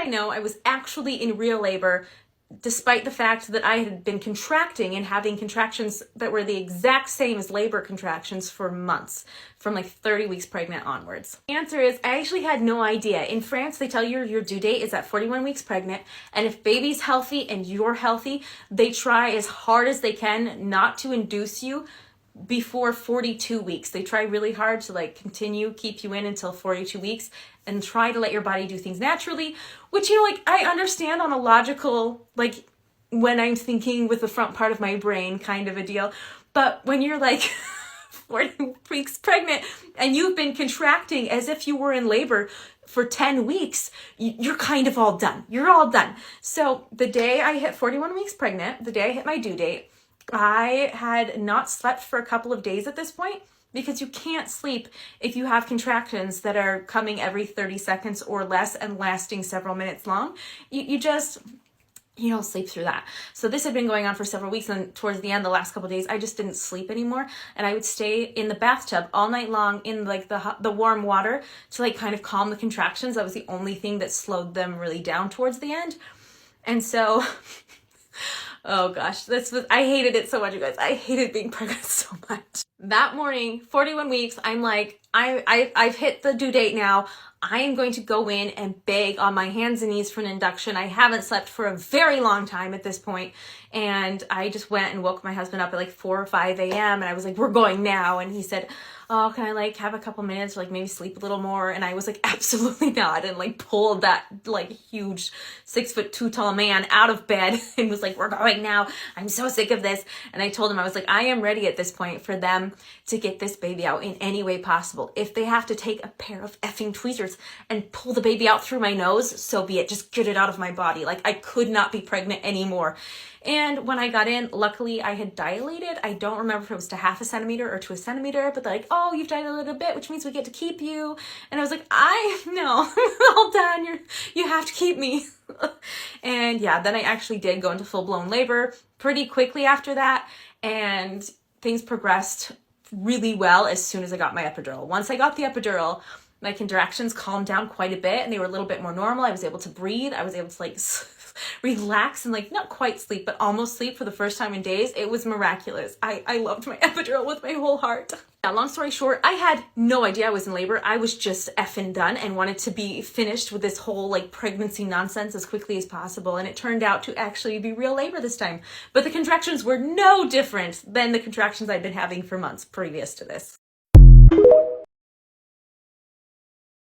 know, I was actually in real labor, despite the fact that I had been contracting and having contractions that were the exact same as labor contractions for months, from like 30 weeks pregnant onwards. The answer is I actually had no idea. In France, they tell you your due date is at 41 weeks pregnant, and if baby's healthy and you're healthy, they try as hard as they can not to induce you before 42 weeks. They try really hard to like keep you in until 42 weeks and try to let your body do things naturally, which, you know, like I understand on a logical, like when I'm thinking with the front part of my brain kind of a deal. But when you're like 40 weeks pregnant and you've been contracting as if you were in labor for 10 weeks, you're kind of all done. You're all done. So the day I hit 41 weeks pregnant, the day I hit my due date, I had not slept for a couple of days at this point, because you can't sleep if you have contractions that are coming every 30 seconds or less and lasting several minutes long. You don't sleep through that. So this had been going on for several weeks, and towards the end, the last couple of days, I just didn't sleep anymore. And I would stay in the bathtub all night long in like the warm water to like kind of calm the contractions. That was the only thing that slowed them really down towards the end. And so oh gosh, I hated it so much, you guys. I hated being pregnant so much. That morning, 41 weeks, I'm like, I've hit the due date now. I am going to go in and beg on my hands and knees for an induction. I haven't slept for a very long time at this point. And I just went and woke my husband up at like 4 or 5 a.m. and I was like, we're going now. And he said, oh, can I like have a couple minutes or like maybe sleep a little more? And I was like, absolutely not. And like pulled that like huge 6'2" tall man out of bed and was like, we're going now. I'm so sick of this. And I told him, I was like, I am ready at this point for them to get this baby out in any way possible. If they have to take a pair of effing tweezers and pull the baby out through my nose, so be it. Just get it out of my body. Like I could not be pregnant anymore. And when I got in, luckily I had dilated. I don't remember if it was to 1/2 centimeter or to 1 centimeter, but they're like, oh, you've dilated a bit, which means we get to keep you. And I was like, no, I'm all done. You have to keep me. And yeah, then I actually did go into full-blown labor pretty quickly after that. And things progressed really well as soon as I got my epidural. Once I got the epidural, my contractions calmed down quite a bit and they were a little bit more normal. I was able to breathe. I was able to like relax and like not quite sleep, but almost sleep for the first time in days. It was miraculous. I loved my epidural with my whole heart. Yeah, long story short, I had no idea I was in labor. I was just effing done and wanted to be finished with this whole like pregnancy nonsense as quickly as possible. And it turned out to actually be real labor this time. But the contractions were no different than the contractions I'd been having for months previous to this.